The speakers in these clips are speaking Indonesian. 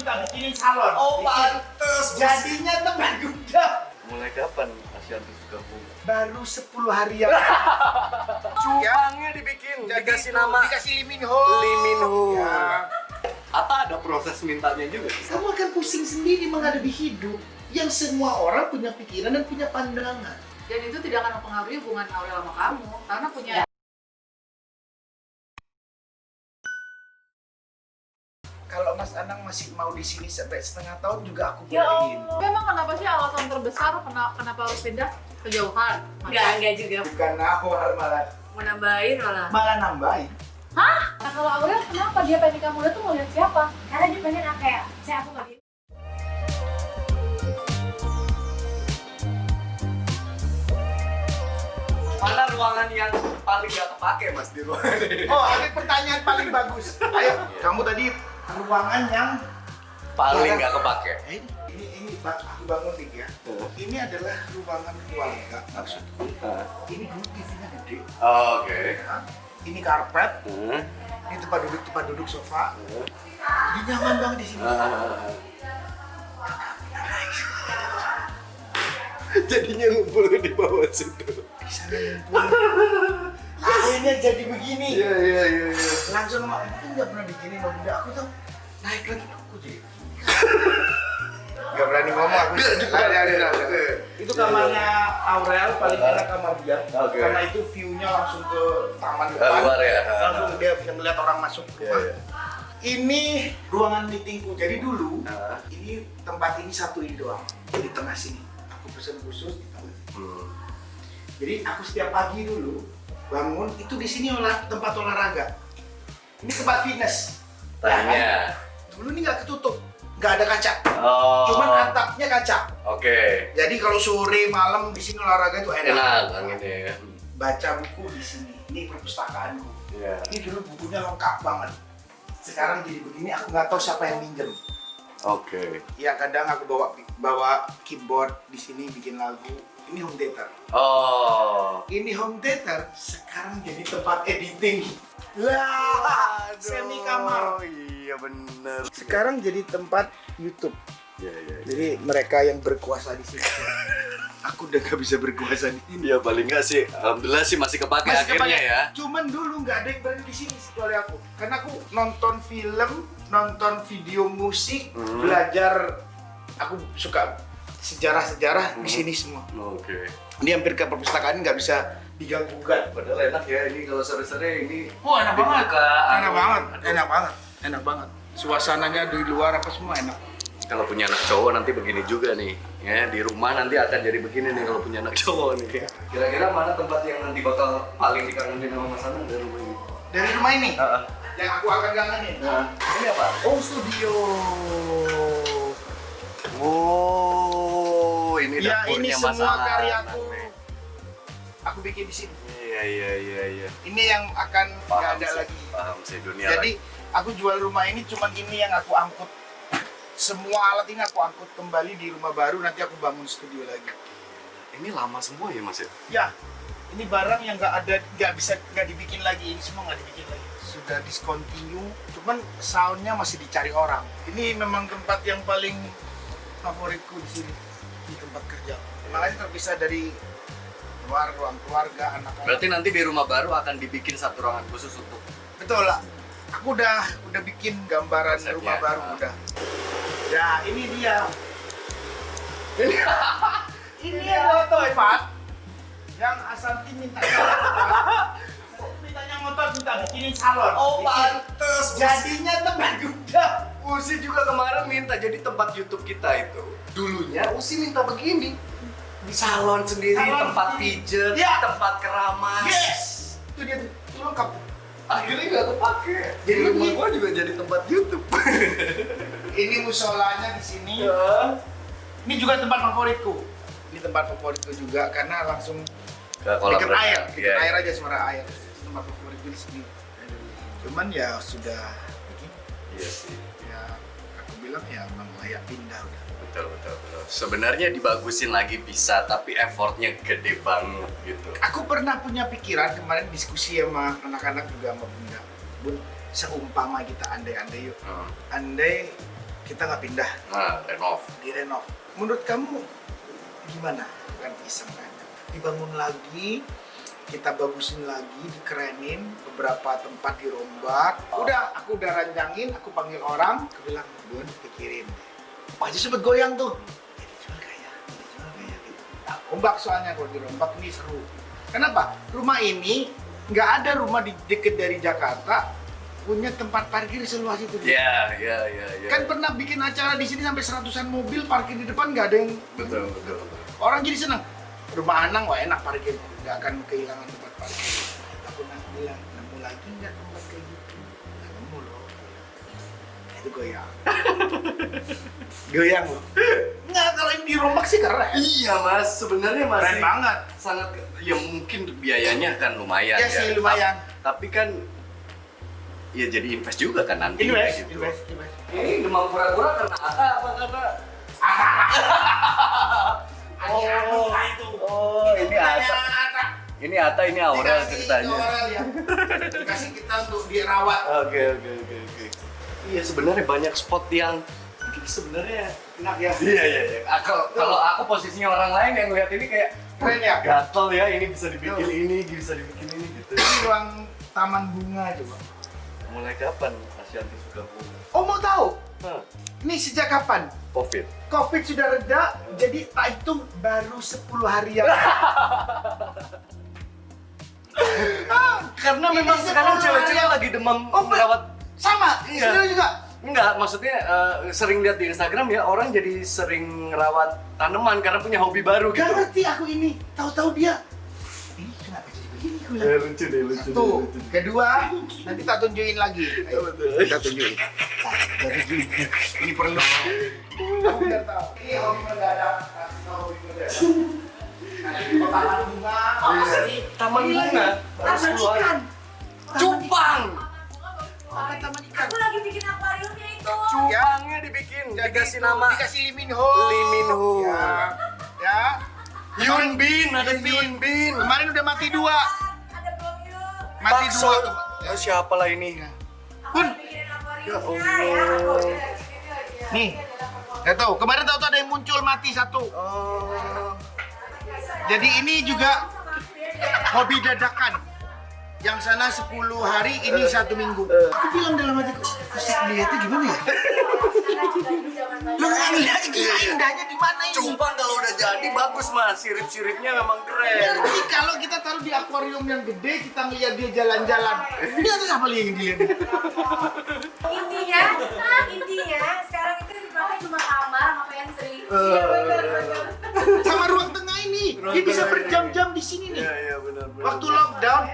minta bikinin salon. Oh, pantes. Jadinya teman kuda. Mulai kapan Asyanti suka bunga? Baru 10 hari yang Cupangnya dibikin, Jadi dikasih itu nama dikasih Lee Min Ho. Lee Min Ho. Ya. Apa ada proses mintanya juga? Kamu akan pusing sendiri menghadapi hidup yang semua orang punya pikiran dan punya pandangan. Dan itu tidak akan mempengaruhi hubungan Aurel sama kamu karena punya Kalau Mas Anang masih mau di sini sampai setengah tahun juga aku ya bolehin. Allah. Memang kenapa sih alasan terbesar kenapa harus pindah kejauhan? Enggak juga. Bukan awal Mau nambahin malah. malah nambahin. Nah, kalau Aurel kenapa dia pengen kamu tuh mau lihat siapa? Karena dia pengen apa ya? Saya aku nggak bisa. Mana ruangan yang paling gak kepake mas di ruangan ini? Oh, ini pertanyaan paling bagus. Ayo, kamu tadi ruangan yang Paling gak kepake. ini aku bangun nih ya. Ini adalah ruangan keluarga maksudku. Ini dulu TV-nya gede. Oke. Ya. Ini karpet. Ini tempat duduk sofa. Ini nyaman banget di sini. Jadinya ngumpul di bawah situ. Di sana ngumpul. Akhirnya jadi begini. Iya. Langsung sama itu nggak pernah begini loh. Udah aku tuh naik lagi aku jadi. Gak berani ngomong aku. Itu kamarnya Aurel, paling enak kamar dia. Oke. Karena itu view-nya langsung ke taman depan. Luar ya. Langsung dia bisa melihat orang masuk rumah. Iya. Ini ruangan meetingku. Jadi dulu Ah. ini tempat ini satu ini doang. Di tengah sini. Aku pesen khusus di tengah. Jadi aku setiap pagi dulu bangun itu di sini tempat olahraga. Ini tempat fitness. Tanya. Dulu ini nggak ketutup, nggak ada kaca. Oh. Cuman atapnya kaca. Oke. Jadi kalau sore malam di sini olahraga itu enak. Enak anginnya ya. Baca buku di sini. Ini perpustakaanku. Iya. Ini dulu bukunya lengkap banget. Sekarang jadi begini aku nggak tahu siapa yang minjem. Oke. Ya kadang aku bawa keyboard di sini bikin lagu. Ini home theater. Oh. Ini home theater sekarang jadi tempat editing. Lah, semi kamar. Iya bener. Sekarang jadi tempat YouTube. Iya. Jadi mereka yang berkuasa di sini. Aku udah gak bisa berkuasa di sini. Ya paling nggak sih, alhamdulillah sih masih kepake Masih akhirnya kebanyakan. ya. Cuman dulu nggak ada yang berani di sini kecuali aku. Karena aku nonton film, nonton video musik, belajar. Aku suka sejarah-sejarah di sini semua. Oke. Ini hampir ke perpustakaan nggak bisa diganggu-gugat. Padahal enak ya ini kalau sore-sore ini. Oh enak banget, dibuka, enak banget, enak banget, enak banget. Suasananya di luar apa semua enak. Kalau punya anak cowok nanti begini juga nih, ya di rumah nanti akan jadi begini nih kalau punya anak cowok nih. Kira-kira mana tempat yang nanti bakal paling dikangenin sama Mas Anang dari rumah ini? Dari rumah ini, yang aku akan kangenin. Ini apa? Oh studio. Oh, ini Ya ini dapurnya Mas semua Anang karyaku. nih. Aku bikin di sini. Iya. Ini yang akan nggak ada sih, lagi. Paham sih dunia Jadi aku jual rumah ini cuma ini yang aku angkut. Semua alat ini aku angkut kembali di rumah baru. Nanti aku bangun studio lagi. Ini lama semua ya Mas ya? Ya, ini barang yang nggak dibikin lagi. Ini semua nggak dibikin lagi. Sudah discontinue. Cuman soundnya masih dicari orang. Ini memang tempat yang paling favoritku di sini, di tempat kerja. Makanya terpisah dari luar ruang keluarga, anak-anak. Berarti nanti di rumah baru akan dibikin satu ruangan khusus untuk Betul lah. Aku udah bikin gambaran konsepnya. rumah baru udah. Ya ini dia. Ini adalah tempat yang Ashanti mintanya ngotot minta bikinin salon. Oh, Bikin. pantes. Jadinya tempat kuda. Usi juga kemarin minta jadi tempat YouTube kita itu. Dulunya Usi minta begini. Di salon sendiri, Salon tempat sendiri. pijet, Ya. tempat keramas. Yes. Itu dia tuh. Itu lengkap. Akhirnya nggak kepake. Jadi Jadi rumah begini. gua juga jadi tempat YouTube. Ini musolanya di sini. Ya. Ini juga tempat favoritku. Ini tempat favoritku juga karena langsung Ke kolam deket renang. air, deket Iya. air aja suara air. Itu tempat favoritku di sini. Cuman ya sudah begini. Iya sih. Ya aku bilang ya memang layak pindah udah. Betul. Sebenarnya dibagusin lagi bisa, tapi effortnya gede banget gitu. Aku pernah punya pikiran kemarin diskusi sama anak-anak juga sama Bunda. Bun, seumpama kita andai-andai yuk. Andai kita nggak pindah, Nah, renov. direnov. Menurut kamu gimana? Kan iseng aja. Dibangun lagi, kita bagusin lagi, dikerenin, beberapa tempat dirombak. Udah, aku udah ranjangin, aku panggil orang, aku bilang, Bun, pikirin. Pasti sempet goyang tuh. Dijual kayak gitu. Nah, ombak soalnya kalau dirombak ini seru. Kenapa? Rumah ini nggak ada rumah di deket dari Jakarta punya tempat parkir seluas itu. Iya. Kan pernah bikin acara di sini sampai 100-an mobil parkir di depan nggak ada yang. Betul. Orang jadi senang. Rumah Anang wah enak parkir, nggak akan kehilangan tempat parkir. Aku bilang, nemu lagi nggak tempat kayak gitu? Nggak nemu loh. Itu goyang. Goyang loh. Nggak, kalau yang dirombak sih keren. Iya mas, sebenarnya masih Keren banget. sangat ya mungkin biayanya kan lumayan Ya sih, lumayan. Tapi kan ya jadi invest juga kan nanti Invest. Ini demam pura-pura karena apa karena ini Ata. Ini Ata, ini Aurel ceritanya. Dikasih kita untuk dirawat. Oke. Iya sebenarnya banyak spot yang sebenarnya Enak ya. Iya. Kalau aku posisinya orang lain yang lihat ini kayak Keren ya. gatel ya, ini bisa dibikin ini, bisa dibikin ini gitu. Ini ruang taman bunga coba. Mulai kapan Asyanti suka bunga? Oh mau tahu? Hah, Ini sejak kapan? Covid. Covid sudah reda, jadi tak hitung baru 10 hari yang Karena memang Ini sekarang sepuluh cewek-cewek hari. lagi demam Oh, merawat. sama, Iya. sebenarnya juga. Enggak, maksudnya sering lihat di Instagram ya, orang jadi sering ngerawat tanaman karena punya hobi baru Gak gitu. ngerti aku ini, tahu-tahu dia. Ini kenapa jadi begini? Gue bilang. Lucu deh. Satu, kedua, nanti tak tunjukin lagi. Ayo, kita tunjukin. Ini perlu. Kamu biar tahu. Ini hobi mendadak. Kasih tahu hobi mendadak. Nanti di taman bunga. Ini Taman bunga. taman ikan. Cupang. Apa taman ikan? Aku lagi bikin akuariumnya itu. Cupangnya dibikin, dikasih nama Dikasih Lee Min Ho. Lee Min Ho. Ya. Yun Bin, ada Yun Bin. Kemarin udah mati 2. Ada belum yuk? Mati Bakso. 2. Siapa lah ini? Aku lagi bikinin akuariumnya Ya ya. Nih. Gak tahu, kemarin tahu ada yang muncul mati 1. Oh. Jadi ini juga hobi dadakan. Yang sana 10 hari, ini 1 minggu. Aku bilang dalam hatiku, bisa dilihatnya gimana ya? Lo nggak ngeliat gila indahnya di mana ini? Cupang kalau udah jadi bagus mas, sirip-siripnya memang keren. Nanti kalau kita taruh di akuarium yang gede, kita ngeliat dia jalan-jalan. Ini atas apa lagi yang dilihat? Intinya sekarang itu dipakai cuma kamar sama pantry. Sama ruang tengah ini, dia bisa berjam-jam di sini nih. Iya benar. Waktu lockdown,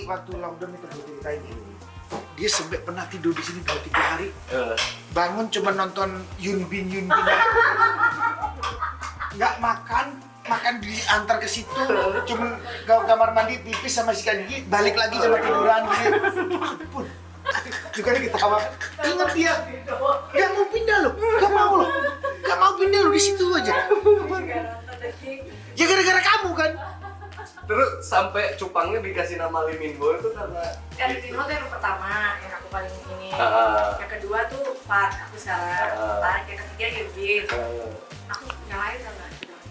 waktu lockdown itu gue ceritain ini. Dia sampai pernah tidur di sini 2-3 hari. Bangun cuma nonton Yun Bin. Nggak makan diantar ke situ, cuma ke kamar mandi pipis sama sikat gigi, balik lagi sama tiduran gitu. Ampun. Juga ketawa. Ingat dia, nggak mau pindah loh, nggak mau pindah loh di situ aja. Ya gara-gara kamu kan. Terus sampai cupangnya dikasih nama Lee Min Ho itu karena Kan di Tino tuh yang pertama, yang aku paling ini. Ah. Yang kedua tuh Park, aku sekarang. Ah. Park, yang ketiga Yudin. Aku nyalain sama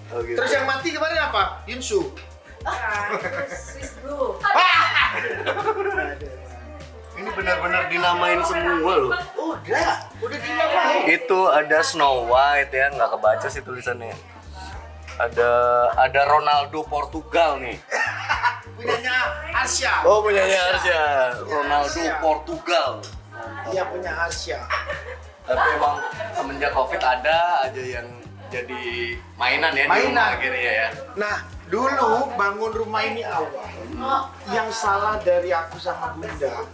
oh gitu. Terus yang mati kemarin apa? Yunsu. terus Swiss Blue. Ini benar-benar dinamain semua loh. Udah dinamain. Itu ada Snow White ya, nggak kebaca sih tulisannya. Ada Ronaldo Portugal nih. Punyanya Arsya. Oh punyanya Arsya, Ronaldo Arsya. Portugal. Dia punya Arsya. Tapi emang semenjak Covid ada aja yang jadi mainan ya di Mainan. rumah akhirnya ya. Nah, dulu bangun rumah ini awal, yang salah dari aku sama Bunda,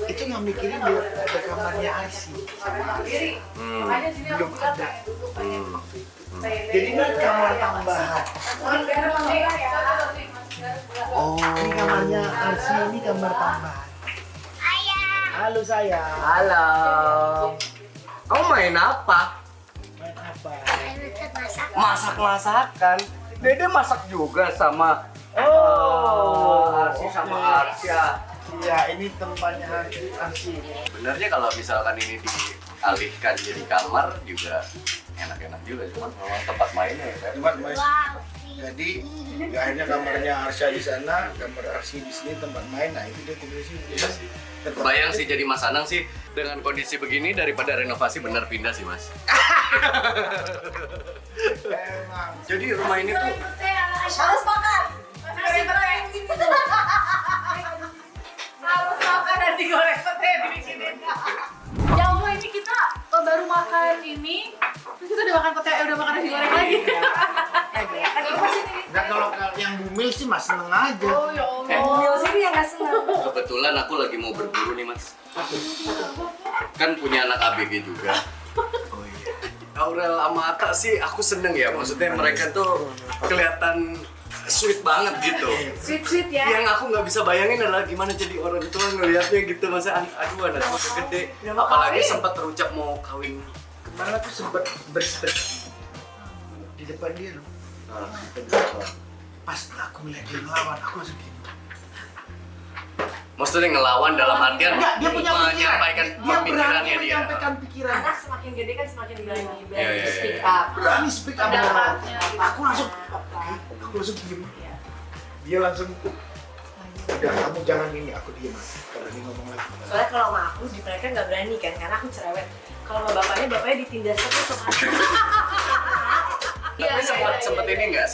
itu nggak mikirin dia ada kamarnya Arsi sama Arsi. Belum ada. Jadi ini kamar tambahan. Oh. Ini kamarnya Arsi, ini kamar tambahan. Halo sayang. Halo. Kamu main apa? Main apa? Masak-masakan. Dede masak juga sama Oh, Arsi sama Arsya. Iya, ini tempatnya Arsi. Sebenarnya kalau misalkan ini dialihkan jadi kamar juga enak-enak juga, cuma memang tempat mainnya ya kan. Tempat main. Jadi ya, akhirnya kamarnya Arsya di sana, kamar Arsi di sini tempat main. Nah itu dia tidur di sini. Iya sih. Kebayang sih jadi Mas Anang sih dengan kondisi begini daripada renovasi benar pindah sih Mas. Emang. Jadi rumah ini tuh Harus makan. Nasi goreng gitu. Harus makan nasi goreng pete dibikinin. Ya Allah, ini kita baru makan ini, terus kita udah makan pete, udah makan nasi goreng lagi. Nah kalau yang bumil sih mas seneng aja. Oh ya Allah. Bumil sini yang nggak senang. kebetulan aku lagi mau berburu nih Mas. Kan punya anak ABG juga. Oh iya. Aurel sama Ata sih aku seneng ya, maksudnya mereka tuh kelihatan sweet banget gitu. Sweet ya. Yang aku nggak bisa bayangin adalah gimana jadi orang tua ngelihatnya gitu, masa aduh anak udah gede, apalagi sempat terucap mau kawin. Kemarin tuh sempet bersih di depan dia loh. Pas aku melihat dia ngelawan, aku langsung gini. Maksudnya ngelawan dalam artian Enggak, dia punya pikiran. menyampaikan Dia berani pemikirannya dia. menyampaikan pikiran. Anak semakin gede kan semakin berani Iya, iya, speak iya. up. Berani speak up. Pendapatnya. Aku langsung, aku langsung diem. Dia langsung, udah kamu jangan ini, aku diem aja. Kalau dia ngomong lagi. Soalnya kalau sama aku di mereka nggak berani kan, karena aku cerewet. Kalau sama bapaknya ditindas terus sama aku. Tapi sempat ini nggak,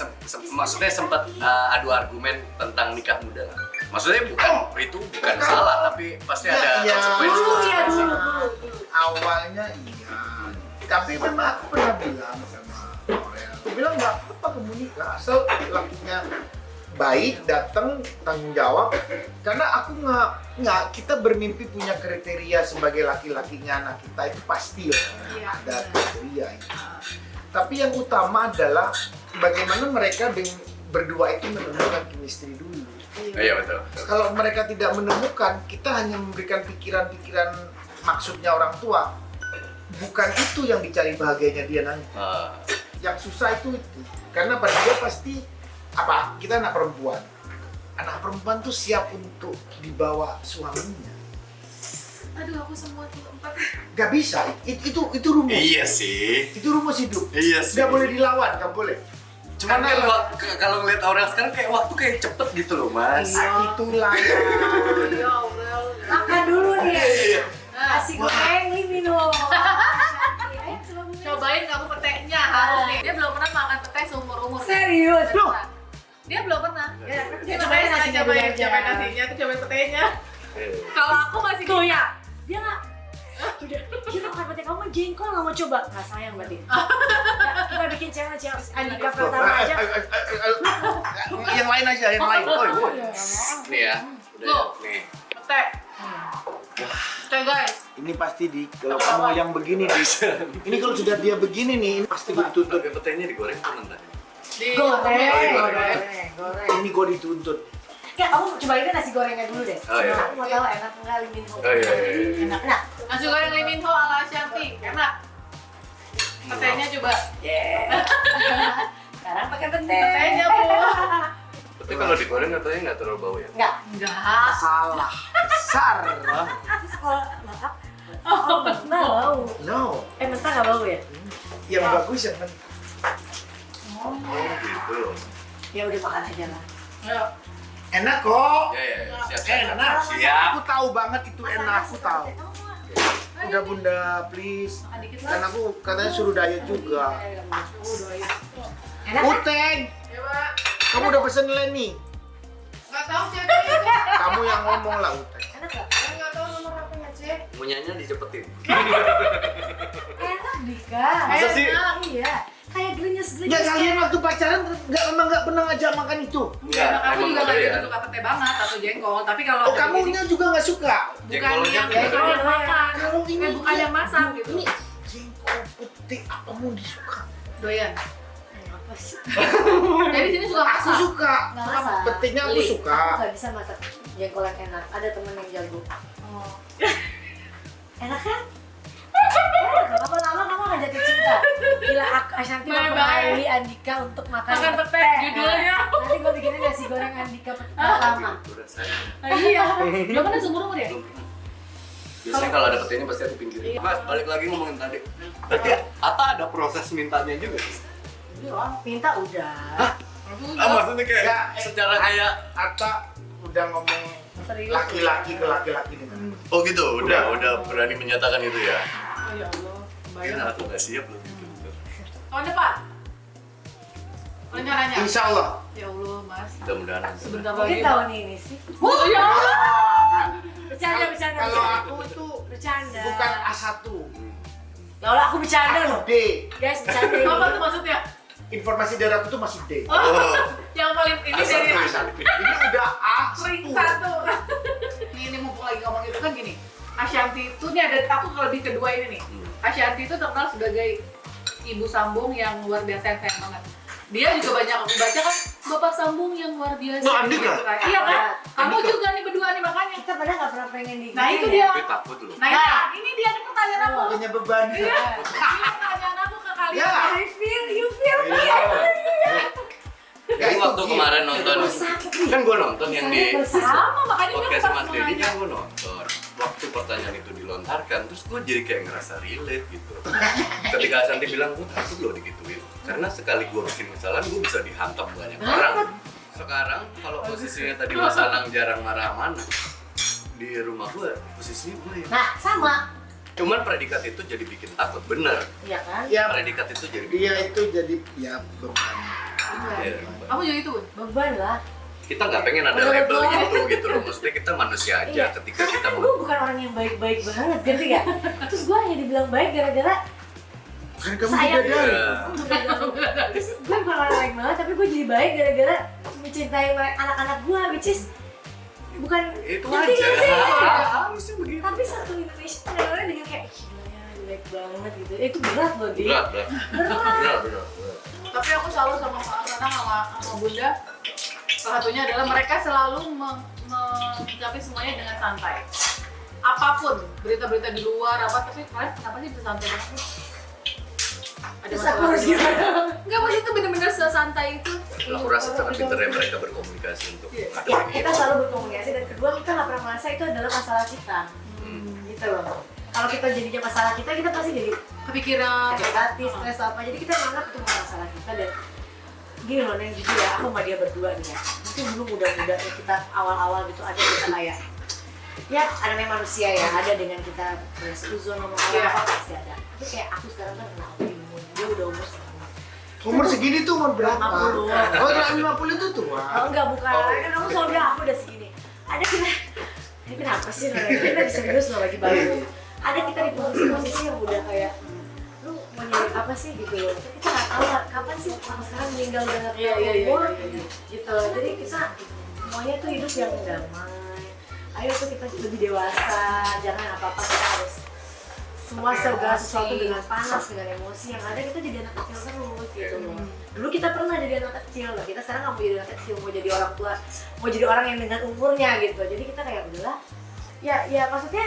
maksudnya sempat adu argumen tentang nikah muda lah. Maksudnya itu bukan salah, tapi pasti ada Iya. konsekuensi. Dulu ya konsekuensi. dulu. Awalnya iya, tapi memang aku pernah bilang sama Aurel, aku bilang nggak apa kamu nikah asal lakinya baik, datang, tanggung jawab. Karena aku nggak kita bermimpi punya kriteria sebagai laki-lakinya anak kita itu pasti ya, Iya. ada kriteria itu. Tapi yang utama adalah bagaimana mereka berdua itu menemukan chemistry dulu. Iya betul. Kalau mereka tidak menemukan, kita hanya memberikan pikiran-pikiran maksudnya orang tua. Bukan itu yang dicari bahagianya dia nanti. Yang susah itu. Karena pada dia pasti apa? Kita anak perempuan. Anak perempuan tuh siap untuk dibawa suaminya. Aduh, aku semua tuh empat. Gak bisa. Itu rumus. Iya sih. Itu rumus hidup. Iya sih. Gak boleh dilawan, gak boleh. Cuman kan kalau ngeliat Aurel sekarang kayak waktu kayak cepet gitu loh Mas. Itulah ya. Ya Allah. Makan dulu nih. Iya. Nasi goreng ini minum. Ayo coba bumil. Cobain kamu petenya harus nih. Dia belum pernah makan pete seumur umur. Serius. Loh. Dia belum pernah. Ya, Dia cobain nasinya dulu aja. cobain nasinya, tuh cobain petenya. Kalau aku masih Tuh ya. Dia nggak. Kita makan pete kamu jengkol nggak mau coba. Nggak sayang berarti. Ya, kita bikin challenge yang Andika Pratama aja. Yang lain aja, yang lain. Oh, Nih ya. Udah Loh. ya. Nih. pete. Oke guys. ini pasti kalau kamu yang begini ini kalau sudah dia begini nih, ini pasti gue dituntut. Tapi petenya digoreng tuh mentah. Di Goreng. Ini gue dituntut. Ya kamu cobain nasi gorengnya dulu deh. Oh, iya. Aku mau tahu enak nggak Limin Ho. Oh, iya, iya, iya. Enak nggak? nasi goreng Lee Min Ho ala Shanti, enak. Petenya coba. Yeah. Sekarang pakai pete. Petenya bu. Tapi kalau digoreng katanya nggak terlalu bau ya? Enggak. Enggak. Salah besar. Terus kalau makan, oh mentah bau. No, Mentah nggak bau ya? yang bagus yang mentah. Oh gitu. Ya udah makan aja lah. Ayo. Enak kok. Ya ya, siap. Enak. Siap. Aku tahu banget itu enak, aku tahu. Udah bunda, please. Makan dikit lah. Kan aku katanya suruh diet juga. Enak kan? Uteng, Coba. kamu udah pesen Lenny. Nggak tahu siapa itu. Kamu yang ngomong lah Uteng. Enak nggak? Saya nggak tahu nomor HP-nya Cek. Munyanya dicepetin. Enak Dika. Masa sih? Iya. Kayak Ya gerinyes-gerinyes. kalian waktu pacaran memang nggak pernah ngajak makan itu. Enggak, Aku emang juga nggak doyan. gitu suka pete banget atau jengkol. Tapi kalau Oh kamunya juga nggak suka? bukan Jengkolnya yang juga. jengkol yang makan. Kalau ini bukan yang masak gitu. Ini jengkol putih apa mau disuka? Doyan. Apa sih? Jadi sini suka Aku masak. suka. Nggak masak. Petiknya aku Beli. suka. Aku nggak bisa masak jengkol yang enak. Ada temen yang jago. Oh. Enak kan? Enak. Lama-lama kamu akan jatuh cinta. Gila, Ashanti Bye-bye. mempengaruhi Andika untuk makan pete judulnya. Nanti gue bikinnya nasi goreng Andika pertama. Itu rasanya. Iya. Belum pernah seumur umur ya? Belum pernah. Biasanya kalau ada petenya pasti aku pinggirin. Mas, balik lagi ngomongin tadi. Berarti Ata ada proses mintanya juga sih? Minta udah. Maksudnya kayak Ya, secara kayak Atta udah ngomong Serius. laki-laki ke laki-laki dengan oh gitu, udah berani menyatakan itu ya. Oh ya Allah. Mungkin Bayang. aku nggak siap loh gitu. Tahun depan. Rencananya. Insya Allah. Ya Allah, Mas. Mudah-mudahan aja. Sebentar Mungkin lagi. tahun ini sih. Oh ya Allah. Bercanda. Kalau aku itu Bercanda. bukan A1, Ya Allah aku bercanda aku loh. D. Guys, bercanda ini. Apa tuh maksudnya? Informasi dari aku tuh masih D. Oh, Yang paling ini dari Ini udah A ring satu. Ini mumpung lagi ngomong itu kan gini. Ashanti itu nih ada aku lebih kedua ini nih. Ashanti itu terkenal sebagai ibu sambung yang luar biasa yang sayang banget. Dia juga banyak aku baca kan bapak sambung yang luar biasa. Loh, Andika? Gitu kan. Iya kan? Kamu Andika? juga nih berdua nih makanya. Kita padahal nggak pernah pengen di. Nah itu dia. tapi takut loh. Nah ini dia nih pertanyaan aku. punya beban. Iya. Ini pertanyaan aku ke kalian. Ya. I feel, you feel. Jadi waktu kemarin nonton, kan gue nonton yang di Sama makanya dia podcast pas Mas Deddy nanya. kan gue nonton. Waktu pertanyaan itu dilontarkan, terus gue jadi kayak ngerasa relate gitu. Ketika Ashanti bilang, gue takut loh digituin. Karena sekali gue bikin kesalahan, gue bisa dihantam banyak orang. Sekarang kalau posisinya tadi Mas Anang jarang marah sama Anang, di rumah gue posisinya gue ya. Nah, sama. Cuman predikat itu jadi bikin takut, bener. Iya kan? Ya, Predikat itu jadi bikin dia itu jadi ya beban. Iya. Kamu jadi itu, Bun? Beban lah. Kita nggak pengen ada Menurut label gua- itu gitu loh. Maksudnya kita manusia aja Iya. ketika kita Karena mau gue bukan orang yang baik-baik banget, ngerti gak? Terus gue hanya dibilang baik gara-gara Kan kamu sayang. bidadari. Iya. Terus gue bukan orang baik banget, tapi gue jadi baik gara-gara mencintai anak-anak gue, which is bukan itu ngerti aja. gak sih? Harusnya begitu. Tapi satu Indonesia kadang-kadang dengan kayak gila ya jelek banget gitu. Itu berat loh dia. Berat. Berat. Tapi aku selalu sama Mas Anang sama Bunda. Salah satunya adalah mereka selalu menyikapi semuanya dengan santai. Apapun berita-berita di luar apa, tapi kalian kenapa sih bisa santai banget sih? Ada Terus aku masalah harus di luar? gimana? Enggak, maksudnya itu bener-bener sesantai itu. Aku rasa sangat pinternya mereka berkomunikasi untuk Iya. Ya, kita selalu berkomunikasi dan kedua kita nggak pernah merasa itu adalah masalah kita. Gitu loh. Kalau kita jadinya masalah kita pasti jadi Kepikiran. sakit hati, stres apa. Jadi kita menganggap itu bukan masalah kita dan gini loh, Neng, jujur ya, aku sama dia berdua nih ya. Mungkin dulu muda-muda ya, kita awal-awal gitu ada kita kayak ya ada memang manusia ya, ada dengan kita bersuzon ngomong Iya. apa pasti ada. Tapi kayak aku sekarang kan kenal dia udah umur sekarang. Umur segini tuh umur berapa? 50. Oh, 50 itu tua. Oh enggak, bukan. Kan kamu selalu bilang aku udah segini. Ada kita, ini kenapa sih? Kita bisa serius loh lagi baru. Ada kita di posisi yang udah kayak lu mau nyari apa sih gitu loh. Kita nggak tahu kapan sih sama sekarang meninggal dengan Iya, umur iya. gitu. Jadi kita semuanya tuh hidup yang damai. Ayo tuh kita lebih dewasa. Jangan apa-apa kita harus semua segala sesuatu dengan panas, dengan emosi yang ada kita jadi anak kecil terus gitu loh. Dulu kita pernah jadi anak kecil loh, kita sekarang nggak mau jadi anak kecil, mau jadi orang tua, mau jadi orang yang dengan umurnya gitu. Jadi kita kayak udahlah, ya maksudnya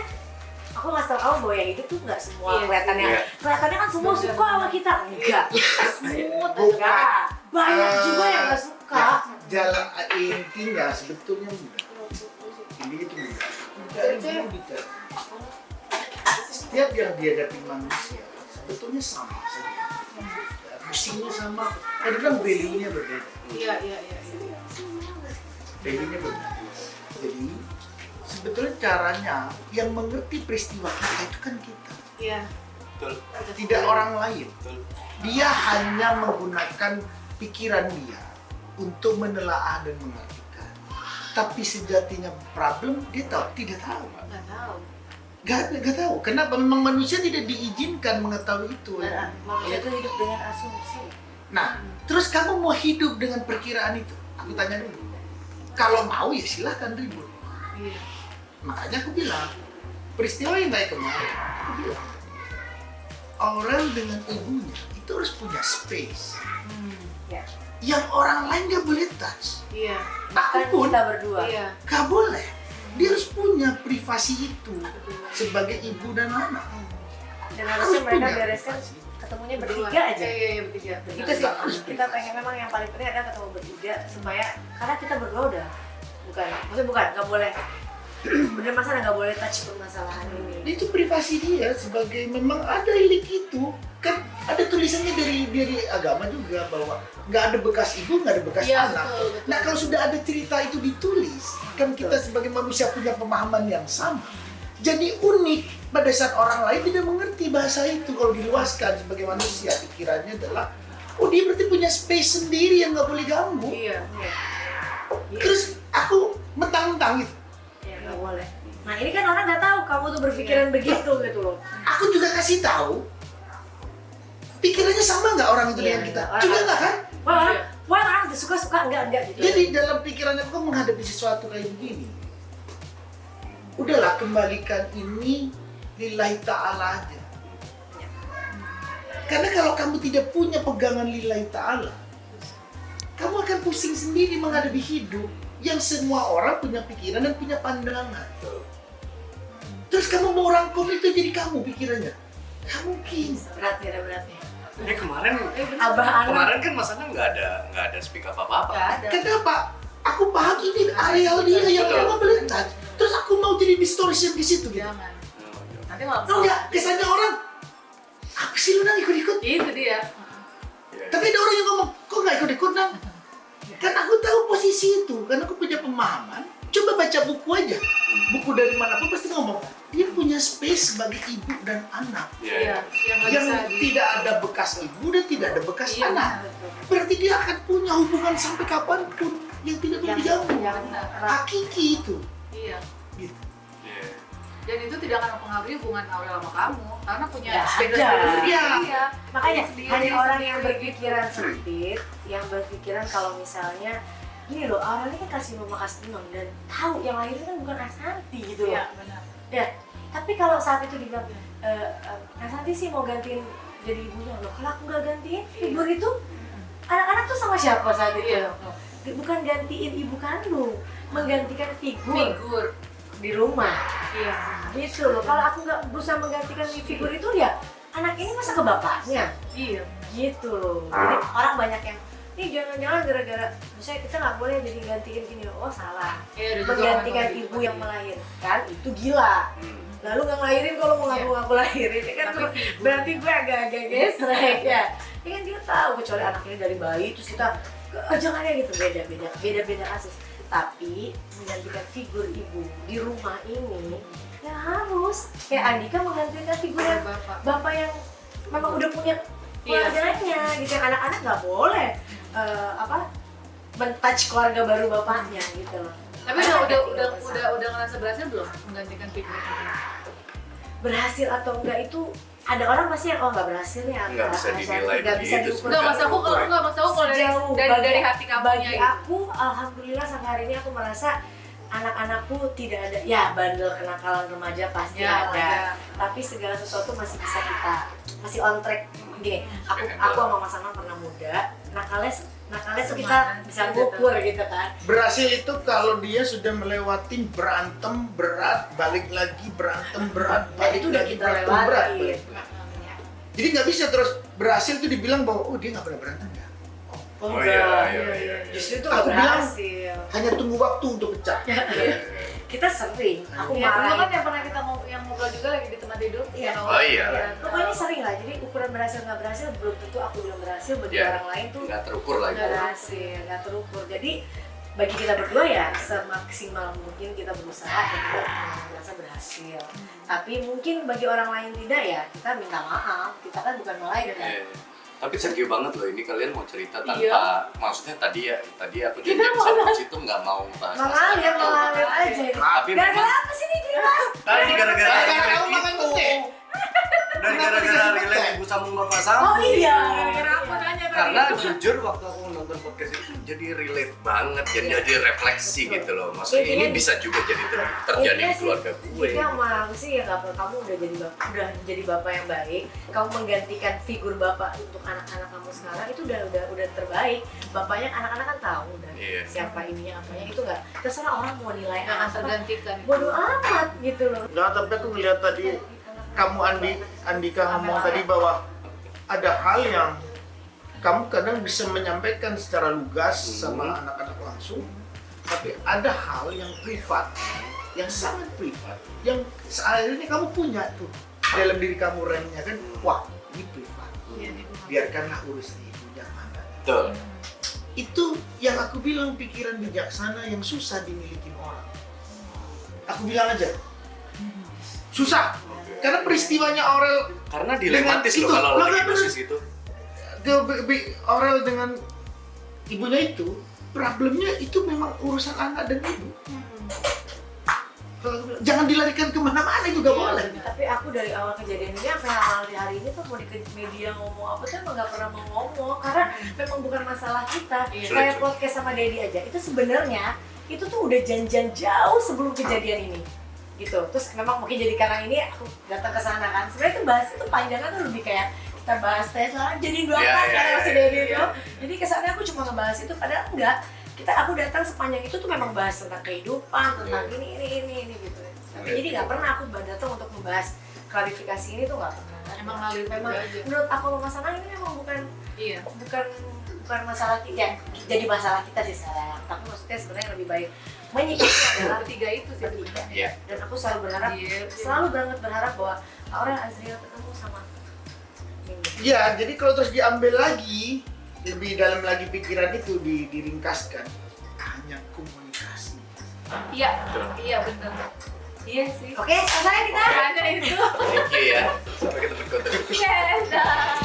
aku nggak tahu kamu bahwa yang itu tuh nggak semua Iya, kelihatannya, iya. kelihatannya kan semua suka sama kita, enggak, smooth Bukan. enggak, banyak juga yang nggak suka. Jalan intinya sebetulnya mudah. Ini itu mudah. Mudah itu mudah. Setiap yang dihadapi manusia sebetulnya sama saja. Musimnya sama. Kadang value-nya berbeda. Iya. Value-nya berbeda. Jadi sebetulnya caranya yang mengerti peristiwa kita itu kan kita. Iya. Betul. Tidak orang lain. Betul. Dia hanya menggunakan pikiran dia untuk menelaah dan mengartikan. Tapi sejatinya problem dia tidak tahu. Nggak tahu. Gak tahu. Kenapa? Memang manusia tidak diizinkan mengetahui itu. Nah, manusia itu hidup dengan asumsi. Nah, terus kamu mau hidup dengan perkiraan itu? Aku tanya dulu. Kalau mau ya silahkan ribut. Iya. Makanya aku bilang, peristiwa yang kayak kemarin, aku bilang, orang dengan ibunya itu harus punya space. Ya. Yang orang lain gak boleh touch. Iya. Bahkan Apapun kita berdua. Iya. gak boleh. Dia harus punya privasi itu sebagai ibu dan anak. Dan harusnya Harus mereka punya bereskan privasi. ketemunya Berdua. bertiga aja. Iya, bertiga. Itu sih kita pengen, memang yang paling penting adalah ketemu bertiga supaya karena kita berdua udah maksudnya nggak boleh bener masalah nggak boleh touch permasalahan ini. Itu privasi dia sebagai memang ada ilik itu kan ada tulisannya dari agama juga bahwa nggak ada bekas ibu nggak ada bekas Iya, anak. betul, betul. Nah kalau sudah ada cerita itu ditulis kan kita sebagai manusia punya pemahaman yang sama. Jadi unik pada saat orang lain tidak mengerti bahasa itu kalau diluaskan sebagai manusia pikirannya adalah oh dia berarti punya space sendiri yang nggak boleh ganggu. Iya. Terus aku mentang-mentang gitu. Ya nggak boleh. Nah ini kan orang nggak tahu kamu tuh berpikiran begitu gitu loh. Aku juga kasih tahu pikirannya sama nggak orang itu dengan kita? Orang- Juga nggak kan? Wah orang suka enggak gitu. Jadi dalam pikirannya aku menghadapi sesuatu kayak begini. Udahlah kembalikan ini lillahi ta'ala aja. Karena kalau kamu tidak punya pegangan lillahi ta'ala, kamu akan pusing sendiri menghadapi hidup yang semua orang punya pikiran dan punya pandangan. Terus kamu mau rangkum itu jadi kamu pikirannya? Gak mungkin. beratnya. Ini kemarin Abah anak. kemarin kan Mas Anang nggak ada speak apa-apa. Nggak ada. Kenapa? Aku paham ini areal dia yang Betul. memang boleh touch. Terus aku mau jadi distortion di situ gitu. Jangan. Nanti malah Tahu nggak? Kesannya orang apa sih lu nang ikut-ikut? Itu dia. Tapi ada orang yang ngomong, kok nggak ikut-ikut nang? Kan aku tahu posisi itu, karena aku punya pemahaman. Coba baca buku aja, buku dari manapun pasti ngomong dia punya space sebagai ibu dan anak. Iya. Yang nggak Yang bisa di. tidak ada bekas ibu dan tidak ada bekas Iya, anak. betul. Berarti dia akan punya hubungan sampai kapanpun yang tidak boleh diganggu. yang Hakiki itu. Iya. Gitu. Iya. Dan itu tidak akan mempengaruhi hubungan Aurel sama kamu karena punya Ya, beda ada. sendiri. Iya. Iya. makanya Sendiri, hanya orang sendiri yang gitu. berpikiran sempit, yang berpikiran kalau misalnya gini loh, orang ini kan kasih mama kasih tenang dan tahu yang lahir kan bukan Asanti gitu loh. Iya, benar. Ya, tapi kalau saat itu dibilang Asanti sih mau gantiin jadi ibunya loh. Kalau aku nggak gantiin figur itu, anak-anak tuh sama siapa saat itu? Iya. Bukan gantiin ibu kandung, menggantikan figur Figur. di rumah. Iya. Gitu loh. Kalau aku nggak berusaha menggantikan figur itu ya, anak ini masa ke bapaknya. Iya. Gitu loh. Jadi orang banyak yang ini jangan-jangan gara-gara misalnya kita nggak boleh jadi gantiin gini, oh salah. Iya, ada juga Menggantikan orang ibu tua yang gitu. melahirkan itu gila. Lalu nggak ngelahirin kalau mau ngaku-ngaku lahirin, ini kan Tapi tuh figur. berarti gue agak-agak gesrek ya. Ini kan dia tahu kecuali anak ini dari bayi terus kita jangan ya gitu, beda kasus. Tapi menggantikan figur ibu di rumah ini ya harus kayak Andika menggantikan figur yang bapak yang memang udah punya Iya. keluarganya gitu. Yang anak-anak nggak boleh men-touch keluarga baru bapaknya gitu loh. Tapi udah ngerasa berhasil belum menggantikan figur itu? Berhasil atau enggak itu ada orang pasti yang nggak berhasil ya, Nggak bisa dinilai nggak bisa begitu diukur. Enggak, mas aku kalau Sejauh dari hati kamu bagi aku alhamdulillah sampai hari ini aku merasa anak-anakku tidak ada ya bandel kenakalan remaja pasti Ya, ada. Tapi segala sesuatu masih bisa kita masih on track. Gini, aku sama Mas Anang pernah muda, nakalnya tuh kita bisa ngukur gitu kan. Berhasil itu kalau dia sudah melewati berantem berat, balik lagi berantem berat, Dan balik itu udah lagi kita berantem berat. lewati. balik lagi. Jadi nggak bisa terus berhasil tuh dibilang bahwa oh dia nggak pernah berantem ya. Oh, iya. Justru itu Aku nggak bilang, berhasil. Hanya tunggu waktu untuk pecah. Kita sering, aku Ya, dulu kan marah. yang pernah kita yang ngobrol juga lagi di tempat tidur. Iya. Oh, iya. Pokoknya sering lah. Jadi ukuran berhasil nggak berhasil belum tentu aku bilang berhasil bagi Iya. orang lain tuh Nggak terukur lagi. nggak berhasil, nggak terukur. Jadi bagi kita berdua ya semaksimal mungkin kita berusaha dan kita merasa berhasil. Tapi mungkin bagi orang lain tidak ya kita minta maaf. Kita kan bukan malaikat. Iya. Tapi thank you banget loh, ini kalian mau cerita tanpa Iya. maksudnya tadi aku Kita janjian mau sama bahas- situ nggak mau bahas Mengalir, masalah itu. mengalir aja. Tapi Gara-gara memang apa sih nih dibahas? tadi gara-gara Gara-gara relate kamu makan itu. pete. Dari Kenapa gara-gara dikasih relate pete? ibu sambung bapak sambung. Oh iya. Gara-gara aku nanya tadi. Karena jujur waktu aku nonton podcast itu jadi relate banget, jadi refleksi gitu loh. Maksudnya ini bisa juga jadi terjadi Iya di sih. keluarga gue. Kita sama aku sih ya nggak perlu, kamu udah jadi bapak yang baik. Kamu menggantikan figur bapak untuk anak-anak kamu sekarang itu udah terbaik. Bapaknya anak-anak kan tahu udah Iya. siapa ininya apanya itu nggak terserah orang mau nilai Nggak akan apa. tergantikan. Bodoh amat gitu loh. Nggak, tapi aku ngeliat tadi kamu Andika ngomong tadi bahwa ada hal yang kamu kadang bisa menyampaikan secara lugas sama anak-anak langsung, tapi ada hal yang privat, yang sangat privat, yang seakhirnya kamu punya tuh dalam diri kamu remnya kan, wah ini privat, biarkanlah urusan itu, jangan. Betul. Itu yang aku bilang pikiran bijaksana yang susah dimiliki orang. Aku bilang aja, susah, karena peristiwanya Aurel Karena dilematis loh itu, kalau lagi bener. posisi itu. Aurel dengan ibunya itu, problemnya itu memang urusan anak dan ibu. Kalau aku bilang, jangan dilarikan kemana-mana juga boleh. Tapi aku dari awal kejadian ini sampai hari ini tuh mau di media ngomong apa tuh emang gak pernah mau ngomong karena memang bukan masalah kita. Iya. Kayak podcast sama Dedi aja, itu sebenarnya itu tuh udah janjian jauh sebelum kejadian ini gitu. Terus memang mungkin jadi karena ini aku datang ke sana kan. Sebenarnya tuh bahas itu panjangnya tuh lebih kayak kita bahas Tesla jadi belakang karena masih Dedi itu. Jadi kesannya aku cuma ngebahas itu padahal enggak. Aku datang sepanjang itu tuh memang bahas tentang kehidupan, tentang ini gitu. Tapi jadi nggak pernah aku datang untuk membahas klarifikasi ini tuh nggak pernah. Emang ngalir memang aja. menurut aku masalah ini memang bukan Iya. masalah kita, jadi masalah kita sih sekarang. Tapi maksudnya sebenarnya lebih baik menyikapi adalah Bertiga itu sih bertiga. Iya. Dan aku selalu berharap, Iya. selalu banget berharap bahwa Aurel Azriel ketemu sama Minggu. Ya, jadi kalau terus diambil lagi, lebih dalam lagi pikiran itu diringkaskan, hanya komunikasi. Iya, iya benar. Iya sih. Oke, selesai kita. Hanya itu. Thank you ya. Sampai ketemu di konten. Yes, dah.